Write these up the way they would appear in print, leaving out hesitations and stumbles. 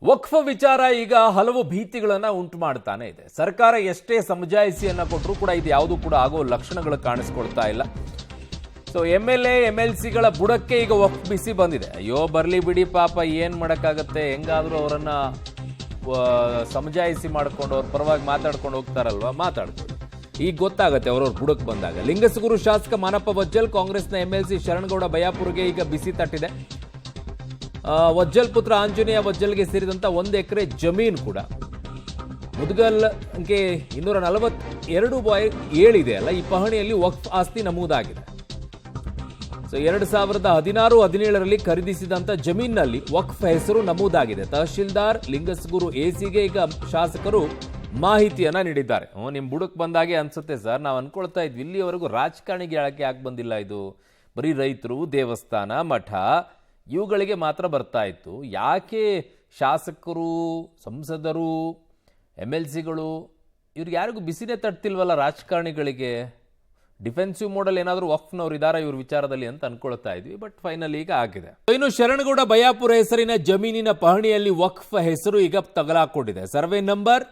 ವಕ್ಫ್ ವಿಚಾರ ಈಗ ಹಲವು ಭೀತಿಗಳನ್ನ ಉಂಟು ಮಾಡ್ತಾನೆ ಇದೆ. ಸರ್ಕಾರ ಎಷ್ಟೇ ಸಮಜಾಯಿಸಿಯನ್ನ ಕೊಟ್ಟರೂ ಕೂಡ ಇದು ಯಾವುದೂ ಕೂಡ ಆಗೋ ಲಕ್ಷಣಗಳು ಕಾಣಿಸ್ಕೊಳ್ತಾ ಇಲ್ಲ. ಸೊ MLA MLC ಗಳ ಬುಡಕ್ಕೆ ಈಗ ವಕ್ಫ್ ಬಿಸಿ ಬಂದಿದೆ. ಅಯ್ಯೋ ಬರ್ಲಿ ಬಿಡಿ ಪಾಪ, ಏನ್ ಮಾಡಕ್ಕಾಗತ್ತೆ, ಹೆಂಗಾದ್ರೂ ಅವರನ್ನ ಸಮಜಾಯಿಸಿ ಮಾಡ್ಕೊಂಡು ಅವ್ರ ಪರವಾಗಿ ಮಾತಾಡ್ಕೊಂಡು ಹೋಗ್ತಾರಲ್ವಾ, ಮಾತಾಡ್ಕೊಂಡು ಈಗ ಗೊತ್ತಾಗತ್ತೆ ಅವ್ರವ್ರ ಬುಡಕ್ಕೆ ಬಂದಾಗ. ಲಿಂಗಸಗೂರು ಶಾಸಕ ಮಾನಪ್ಪ ವಜ್ಜಲ್, ಕಾಂಗ್ರೆಸ್ನ MLC ಶರಣಗೌಡ ಬಯಾಪುರ್ಗೆ ಈಗ ಬಿಸಿ ತಟ್ಟಿದೆ. ವಜ್ಜಲ್ ಪುತ್ರ ಆಂಜನೇಯ ವಜ್ಜಲ್ಗೆ ಸೇರಿದಂತ 1 ಎಕರೆ ಜಮೀನು ಕೂಡ ಮುದಗಲ್ಗೆ 242.7 ಇದೆ ಅಲ್ಲ, ಈ ಪಹಣಿಯಲ್ಲಿ ವಕ್ಫ್ ಆಸ್ತಿ ನಮೂದಾಗಿದೆ. ಸೊ 2016-17ರಲ್ಲಿ ಖರೀದಿಸಿದಂತ ಜಮೀನಿನಲ್ಲಿ ವಕ್ಫ್ ಹೆಸರು ನಮೂದಾಗಿದೆ. ತಹಶೀಲ್ದಾರ್ ಲಿಂಗಸಗೂರು ಎಸಿಗೆ ಈಗ ಶಾಸಕರು ಮಾಹಿತಿಯನ್ನ ನೀಡಿದ್ದಾರೆ. ನಿಮ್ ಬುಡಕ್ ಬಂದಾಗೆ ಅನ್ಸುತ್ತೆ ಸರ್, ನಾವು ಅನ್ಕೊಳ್ತಾ ಇದ್ವಿ ಇಲ್ಲಿಯವರೆಗೂ ರಾಜಕಾರಣಿಗೆ ಹೇಳಕ್ಕೆ ಯಾಕೆ ಬಂದಿಲ್ಲ, ಇದು ಬರೀ ರೈತರು, ದೇವಸ್ಥಾನ, ಮಠ ಇವುಗಳಿಗೆ ಮಾತ್ರ ಬರ್ತಾ ಇತ್ತು. ಯಾಕೆ ಶಾಸಕರು, ಸಂಸದರು, MLCಗಳು ಇವ್ರಿಗೆ ಯಾರಿಗೂ ಬಿಸಿನೇ ತಟ್ತಿಲ್ವಲ್ಲ ರಾಜಕಾರಣಿಗಳಿಗೆ? ಡಿಫೆನ್ಸಿವ್ ಮೋಡಲ್ ಏನಾದರೂ ವಕ್ಫ್ನವ್ರು ಇದಾರ ಇವ್ರ ವಿಚಾರದಲ್ಲಿ ಅಂತ ಅನ್ಕೊಳ್ತಾ ಇದ್ವಿ. ಬಟ್ ಫೈನಲ್ ಈಗ ಆಗಿದೆ. ಇನ್ನು ಶರಣಗೌಡ ಬಯಾಪುರ ಹೆಸರಿನ ಜಮೀನಿನ ಪಹಣಿಯಲ್ಲಿ ವಕ್ಫ್ ಹೆಸರು ಈಗ ತಗಲಾಕೊಂಡಿದೆ. ಸರ್ವೆ ನಂಬರ್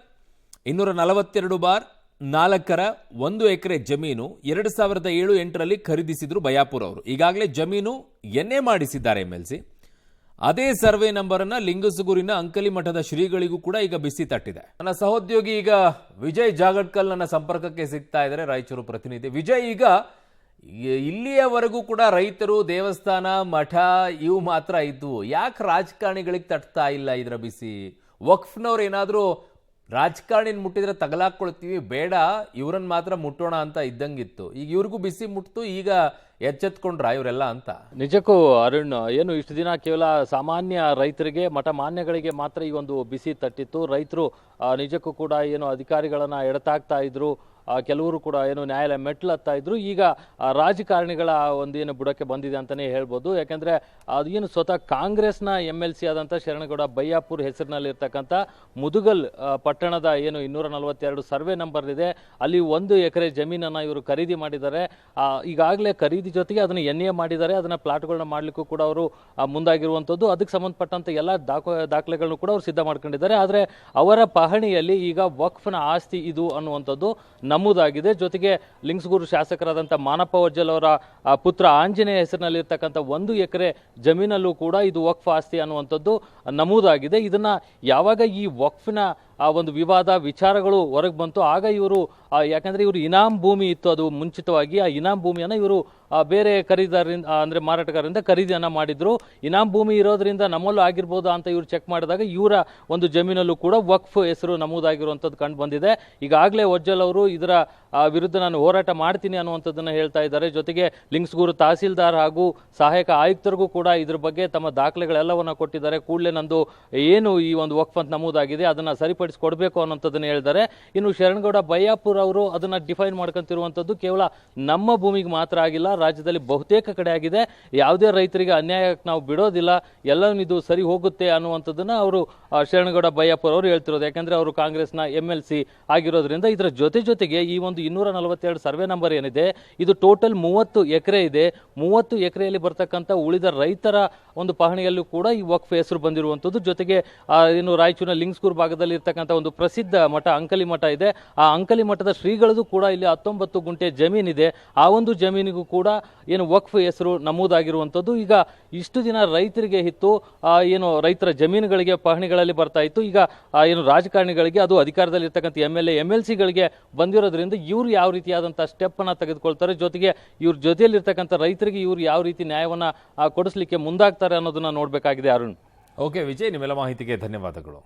242/4ರ 1 ಎಕರೆ ಜಮೀನು 2007-8ರಲ್ಲಿ ಖರೀದಿಸಿದ್ರು ಬಯಾಪುರ ಅವರು. ಈಗಾಗಲೇ ಜಮೀನು NA ಮಾಡಿಸಿದ್ದಾರೆ MLC. ಅದೇ ಸರ್ವೆ ನಂಬರ್ ಅನ್ನ ಲಿಂಗಸಗೂರಿನ ಅಂಕಲಿ ಮಠದ ಶ್ರೀಗಳಿಗೂ ಕೂಡ ಈಗ ಬಿಸಿ ತಟ್ಟಿದೆ. ನನ್ನ ಸಹೋದ್ಯೋಗಿ ಈಗ ವಿಜಯ್ ಜಾಗಡ್ಕಲ್ ನನ್ನ ಸಂಪರ್ಕಕ್ಕೆ ಸಿಗ್ತಾ ಇದ್ದಾರೆ, ರಾಯಚೂರು ಪ್ರತಿನಿಧಿ. ವಿಜಯ್, ಈಗ ಇಲ್ಲಿಯವರೆಗೂ ಕೂಡ ರೈತರು, ದೇವಸ್ಥಾನ, ಮಠ ಇವು ಮಾತ್ರ ಇದ್ವು, ಯಾಕೆ ರಾಜಕಾರಣಿಗಳಿಗೆ ತಟ್ತಾ ಇಲ್ಲ ಇದರ ಬಿಸಿ? ವಕ್ಫ್ನವ್ರು ಏನಾದರೂ ರಾಜಕಾರಣಿನ ಮುಟ್ಟಿದ್ರೆ ತಗಲಾಕೊಳ್ತೀವಿ, ಬೇಡ ಇವ್ರನ್ನ ಮಾತ್ರ ಮುಟ್ಟೋಣ ಅಂತ ಇದ್ದಂಗಿತ್ತು. ಈಗ ಇವ್ರಿಗೂ ಬಿಸಿ ಮುಟ್ತು, ಈಗ ಎಚ್ಚೆತ್ಕೊಂಡ್ರ ಇವರೆಲ್ಲ ಅಂತ? ನಿಜಕ್ಕೂ ಅರುಣ್, ಏನು ಇಷ್ಟು ದಿನ ಕೇವಲ ಸಾಮಾನ್ಯ ರೈತರಿಗೆ, ಮಠ ಮಾನ್ಯಗಳಿಗೆ ಮಾತ್ರ ಈ ಒಂದು ಬಿಸಿ ತಟ್ಟಿತ್ತು. ರೈತರು ನಿಜಕ್ಕೂ ಕೂಡ ಏನು ಅಧಿಕಾರಿಗಳನ್ನ ಎಡತಾಗ್ತಾ ಇದ್ರು, ಕೆಲವರು ಕೂಡ ಏನು ನ್ಯಾಯಾಲಯ ಮೆಟ್ಲು ಹತ್ತಾ ಇದ್ರು. ಈಗ ರಾಜಕಾರಣಿಗಳ ಒಂದೇನು ಬುಡಕ್ಕೆ ಬಂದಿದೆ ಅಂತಲೇ ಹೇಳ್ಬೋದು. ಯಾಕೆಂದರೆ ಅದೇನು ಸ್ವತಃ ಕಾಂಗ್ರೆಸ್ನ MLC ಆದಂಥ ಶರಣಗೌಡ ಬಯ್ಯಾಪುರ್ ಹೆಸರಿನಲ್ಲಿರ್ತಕ್ಕಂಥ ಮುದುಗಲ್ ಪಟ್ಟಣದ ಏನು 242 ಸರ್ವೆ ನಂಬರ್ ಇದೆ, ಅಲ್ಲಿ 1 ಎಕರೆ ಜಮೀನನ್ನು ಇವರು ಖರೀದಿ ಮಾಡಿದ್ದಾರೆ. ಈಗಾಗಲೇ ಖರೀದಿ ಜೊತೆಗೆ ಅದನ್ನು NA ಮಾಡಿದ್ದಾರೆ. ಅದನ್ನು ಪ್ಲಾಟ್ಗಳನ್ನ ಮಾಡಲಿಕ್ಕೂ ಕೂಡ ಅವರು ಮುಂದಾಗಿರುವಂಥದ್ದು. ಅದಕ್ಕೆ ಸಂಬಂಧಪಟ್ಟಂಥ ಎಲ್ಲ ದಾಖಲೆಗಳನ್ನು ಕೂಡ ಅವರು ಸಿದ್ಧ ಮಾಡ್ಕೊಂಡಿದ್ದಾರೆ. ಆದರೆ ಅವರ ಪಹಣಿಯಲ್ಲಿ ಈಗ ವಕ್ಫ್ನ ಆಸ್ತಿ ಇದು ಅನ್ನುವಂಥದ್ದು ನಮೂದಾಗಿದೆ. ಜೊತೆಗೆ ಲಿಂಗಸಗೂರು ಶಾಸಕರಾದಂಥ ಮಾನಪ್ಪ ವಜ್ಜಲ್ ಅವರ ಪುತ್ರ ಆಂಜನೇಯ ಹೆಸರಿನಲ್ಲಿರ್ತಕ್ಕಂಥ 1 ಎಕರೆ ಜಮೀನಲ್ಲೂ ಕೂಡ ಇದು ವಕ್ಫ್ ಆಸ್ತಿ ಅನ್ನುವಂಥದ್ದು ನಮೂದಾಗಿದೆ. ಇದನ್ನ ಯಾವಾಗ ಈ ವಕ್ಫ್ನ ಒಂದು ವಿವಾದ ವಿಚಾರಗಳು ಹೊರಗೆ ಬಂತು, ಆಗ ಇವರು ಯಾಕಂದ್ರೆ ಇವರು ಇನಾಮ್ ಭೂಮಿ ಇತ್ತು, ಅದು ಮುಂಚಿತವಾಗಿ ಆ ಇನಾಮ್ ಭೂಮಿಯನ್ನು ಇವರು ಬೇರೆ ಖರೀದಿದಾರರಿಂದ ಅಂದರೆ ಮಾರಾಟಗಾರರಿಂದ ಖರೀದಿಯನ್ನು ಮಾಡಿದ್ರು. ಇನಾಮ್ ಭೂಮಿ ಇರೋದ್ರಿಂದ ನಮ್ಮಲ್ಲೂ ಆಗಿರ್ಬೋದು ಅಂತ ಇವರು ಚೆಕ್ ಮಾಡಿದಾಗ ಇವರ ಒಂದು ಜಮೀನಲ್ಲೂ ಕೂಡ ವಕ್ಫ್ ಹೆಸರು ನಮೂದಾಗಿರುವಂಥದ್ದು ಕಂಡು ಬಂದಿದೆ. ಈಗಾಗಲೇ ವಜ್ಜಲ್ ಅವರು ಇದರ ವಿರುದ್ಧ ನಾನು ಹೋರಾಟ ಮಾಡ್ತೀನಿ ಅನ್ನುವಂಥದ್ದನ್ನು ಹೇಳ್ತಾ ಇದ್ದಾರೆ. ಜೊತೆಗೆ ಲಿಂಗಸಗೂರು ತಹಸೀಲ್ದಾರ್ ಹಾಗೂ ಸಹಾಯಕ ಆಯುಕ್ತರಿಗೂ ಕೂಡ ಇದ್ರ ಬಗ್ಗೆ ತಮ್ಮ ದಾಖಲೆಗಳೆಲ್ಲವನ್ನ ಕೊಟ್ಟಿದ್ದಾರೆ. ಕೂಡಲೇ ನಂದು ಏನು ಈ ಒಂದು ವಕ್ಫ್ ಅಂತ ನಮೂದಾಗಿದೆ ಅದನ್ನು ಸರಿಪಡಿಸಿಕೊಡ್ಬೇಕು ಅನ್ನೋಂಥದ್ದನ್ನು ಹೇಳಿದ್ದಾರೆ. ಇನ್ನು ಶರಣಗೌಡ ಬಯ್ಯಾಪುರ್ ಅವರು ಅದನ್ನು ಡಿಫೈನ್ ಮಾಡ್ಕೊಂತಿರುವಂಥದ್ದು ಕೇವಲ ನಮ್ಮ ಭೂಮಿಗೆ ಮಾತ್ರ ಆಗಿಲ್ಲ, ರಾಜ್ಯದಲ್ಲಿ ಬಹುತೇಕ ಕಡೆ ಆಗಿದೆ. ಯಾವುದೇ ರೈತರಿಗೆ ಅನ್ಯಾಯಕ್ಕೆ ನಾವು ಬಿಡೋದಿಲ್ಲ, ಎಲ್ಲವೂ ಇದು ಸರಿ ಹೋಗುತ್ತೆ ಅನ್ನುವಂಥದ್ದನ್ನು ಅವರು ಶರಣಗೌಡ ಬಯ್ಯಾಪುರ್ ಅವರು ಹೇಳ್ತಿರೋದು. ಯಾಕಂದ್ರೆ ಅವರು ಕಾಂಗ್ರೆಸ್ನ MLC ಆಗಿರೋದ್ರಿಂದ. ಇದರ ಜೊತೆಗೆ ಈ ಒಂದು 242 ಸರ್ವೆ ನಂಬರ್ ಏನಿದೆ, ಇದು ಟೋಟಲ್ 30 ಎಕರೆ ಇದೆ. 30 ಎಕರೆಯಲ್ಲಿ ಬರ್ತಕ್ಕಂಥ ಉಳಿದ ರೈತರ ಒಂದು ಪಹಣಿಯಲ್ಲೂ ಕೂಡ ಈ ವಕ್ಫ್ ಹೆಸರು ಬಂದಿರುವಂಥದ್ದು. ಜೊತೆಗೆ ಏನು ರಾಯಚೂರಿನ ಲಿಂಗಸಗೂರು ಭಾಗದಲ್ಲಿ ಇರ್ತಕ್ಕಂಥ ಒಂದು ಪ್ರಸಿದ್ಧ ಮಠ ಅಂಕಲಿ ಮಠ ಇದೆ, ಆ ಅಂಕಲಿ ಮಠದ ಶ್ರೀಗಳದು ಕೂಡ ಇಲ್ಲಿ 19 ಗುಂಟೆ ಜಮೀನಿದೆ. ಆ ಒಂದು ಜಮೀನಿಗೂ ಕೂಡ ಏನು ವಕ್ಫ್ ಹೆಸರು ನಮೂದಾಗಿರುವಂಥದ್ದು. ಈಗ ಇಷ್ಟು ದಿನ ರೈತರಿಗೆ ಇತ್ತು, ಏನು ರೈತರ ಜಮೀನುಗಳಿಗೆ ಪಹಣಿಗಳಲ್ಲಿ ಬರ್ತಾ ಇತ್ತು. ಈಗ ಏನು ರಾಜಕಾರಣಿಗಳಿಗೆ, ಅದು ಅಧಿಕಾರದಲ್ಲಿ ಇರ್ತಕ್ಕಂಥ MLA MLCಗಳಿಗೆ ಬಂದಿರೋದ್ರಿಂದ ಇವರು ಯಾವ ರೀತಿಯಾದಂತಹ ಸ್ಟೆಪ್ ಅನ್ನ ತೆಗೆದುಕೊಳ್ತಾರೆ, ಜೊತೆಗೆ ಇವ್ರ ಜೊತೆಯಲ್ಲಿರ್ತಕ್ಕಂಥ ರೈತರಿಗೆ ಇವರು ಯಾವ ರೀತಿ ನ್ಯಾಯವನ್ನ ಕೊಡಿಸ್ಲಿಕ್ಕೆ ಮುಂದಾಗ್ತಾರೆ ಅನ್ನೋದನ್ನ ನೋಡ್ಬೇಕಾಗಿದೆ. ಅರುಣ್. ಓಕೆ ವಿಜಯ್, ನಿಮ್ಮೆಲ್ಲ ಮಾಹಿತಿಗೆ ಧನ್ಯವಾದಗಳು.